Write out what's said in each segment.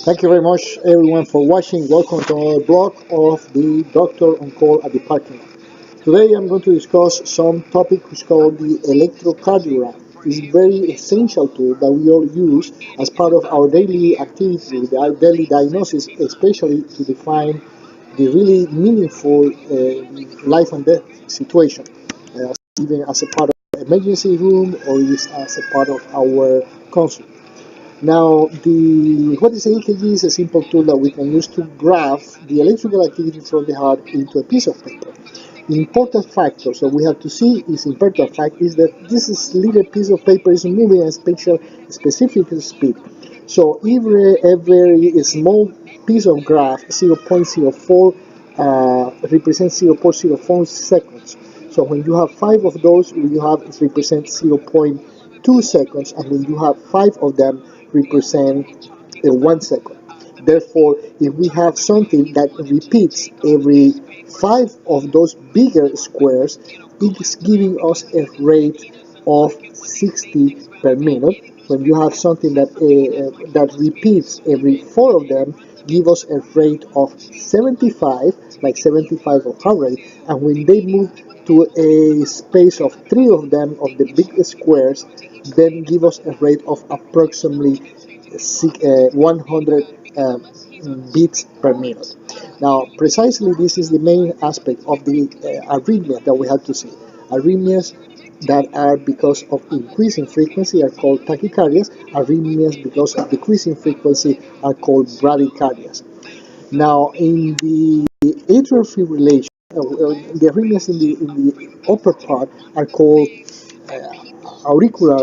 Thank you very much, everyone, for watching. Welcome to another blog of the Doctor on Call at the Parking Lot. Today I'm going to discuss some topic which is called the electrocardiogram. It's a very essential tool that we all use as part of our daily activity, our daily diagnosis, especially to define the really meaningful life and death situation, even as a part of the emergency room or as a part of our consult. Now, what is EKG is a simple tool that we can use to graph the electrical activity from the heart into a piece of paper. The important factor, so we have to see is important fact is that this little piece of paper is moving at a specific speed. So every small piece of graph, 0.04, represents 0.04 seconds. So when you have 5 of those, it represents 0.2 seconds, and when you have 5 of them, represent 1 second. Therefore, if we have something that repeats every 5 of those bigger squares, it is giving us a rate of 60 per minute. When you have something that repeats every 4 of them, give us a rate of 75, like 75 of heart rate. And when they move to a space of 3 of them, of the big squares, then give us a rate of approximately 100 beats per minute. Now, precisely this is the main aspect of the arrhythmia that we have to see. Arrhythmias that are because of increasing frequency are called tachycardias. Arrhythmias because of decreasing frequency are called bradycardias. Now, in the atrial fibrillation, the arrhythmias in the upper part are called auricular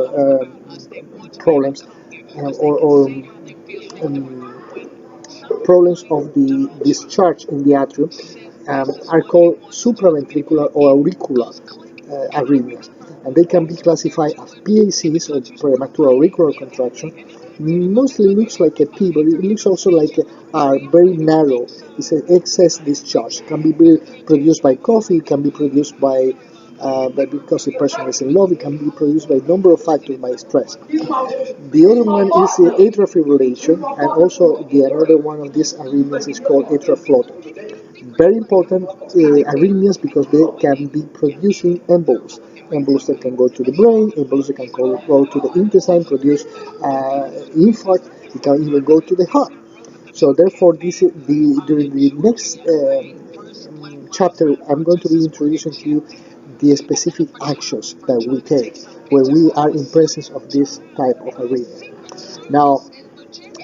problems or problems of the discharge in the atrium are called supraventricular or auricular arrhythmias, and they can be classified as PACs or premature auricular contraction. Mostly looks like a P, but it looks also like a R, very narrow. It's an excess discharge. It can be produced by coffee, it can be produced by because the person is in love, it can be produced by a number of factors, by stress. The other one is the atrial fibrillation, and also another one of these arrhythmias is called atrial flutter. Very important arrhythmias because they can be producing embolus. Embolus that can go to the brain, embolus that can go to the intestine, produce infarct, it can even go to the heart. So therefore, during the next chapter, I'm going to be introducing to you the specific actions that we take when we are in presence of this type of arrhythmia. Now,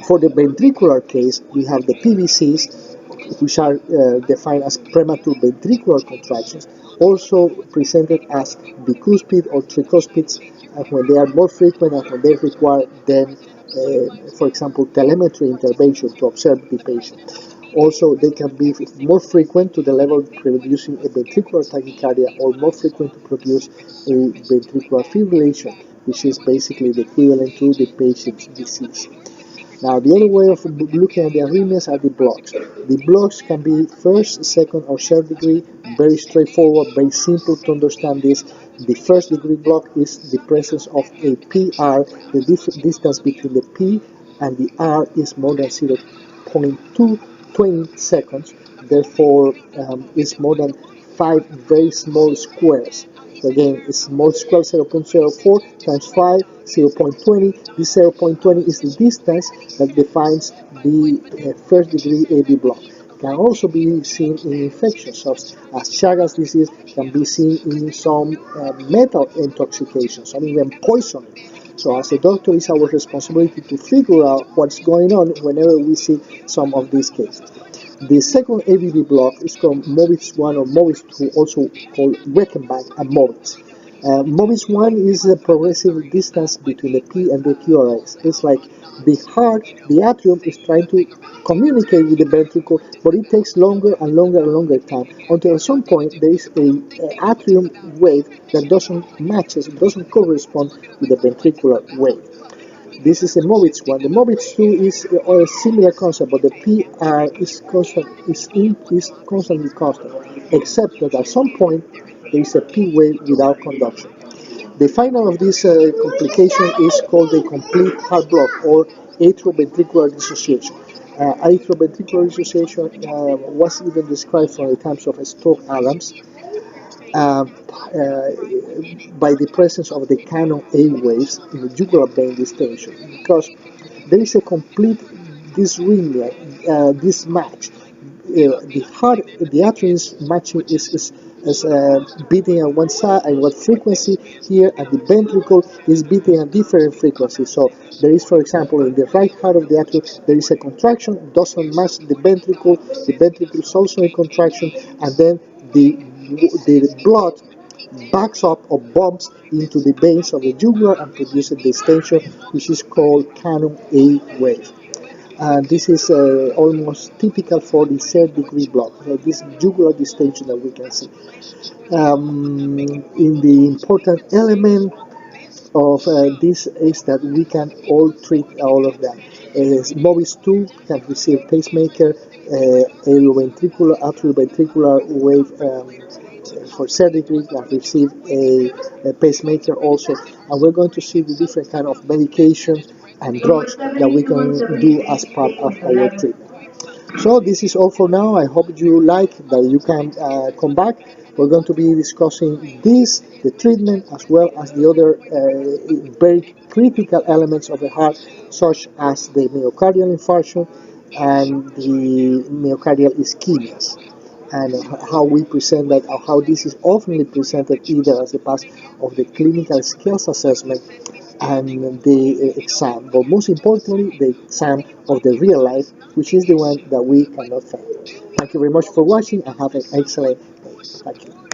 for the ventricular case, we have the PVCs, which are defined as premature ventricular contractions, also presented as bicuspid or tricuspids, and when they are more frequent and when they require then, for example, telemetry intervention to observe the patient. Also, they can be more frequent to the level of producing a ventricular tachycardia or more frequent to produce a ventricular fibrillation, which is basically the equivalent to the patient's disease. Now, the other way of looking at the arrhythmias are the blocks. The blocks can be first, second, or third degree, very straightforward, very simple to understand this. The first degree block is the presence of a PR, the distance between the P and the R is more than 0.220 seconds, therefore it's more than 5 very small squares. So again, a small square 0.04 times 5, 0.20. This 0.20 is the distance that defines the first degree AV block. It can also be seen in infections such as Chagas disease, can be seen in some metal intoxication, some even poisoning. So as a doctor, it's our responsibility to figure out what's going on whenever we see some of these cases. The second AVB block is called MOVIS 1 or MOVIS 2, also called Reckenbach and MOVIS. MOVIS 1 is the progressive distance between the P and the QRS. It's like the heart, the atrium is trying to communicate with the ventricle, but it takes longer and longer time until at some point there is an atrium wave that doesn't correspond with the ventricular wave. This is the MOVIS 1. The MOVIS 2 is a similar concept, but the PR is constantly constant, except that at some point there is a P wave without conduction. The final of this complication is called the complete heart block or atrioventricular dissociation. Atrioventricular dissociation was even described from the times of Stoke Adams by the presence of the canon A waves in the jugular vein distension, because there is a complete dysrhythmia, mismatch. The heart, the atrium is matching is beating on one side and what frequency here, and the ventricle is beating at different frequencies. So there is, for example, in the right heart of the atrium, there is a contraction, doesn't match the ventricle is also in contraction, and then the blood backs up or bumps into the veins of the jugular and produces distension, which is called canon A wave. And this is almost typical for the third degree block, so this jugular distension that we can see. In the important element of this is that we can all treat all of them. Movis 2 can receive pacemaker, atrioventricular wave for surgery can receive a pacemaker also, and we're going to see the different kind of medications and drugs that we can do as part of our treatment. So this is all for now. I hope you like that you can come back. We're going to be discussing this, the treatment, as well as the other very critical elements of the heart, such as the myocardial infarction and the myocardial ischemias, and how we present that, or how this is often presented either as a part of the clinical skills assessment and the exam, but most importantly, the exam of the real life, which is the one that we cannot fail. Thank you very much for watching, and have an excellent day. Thank you.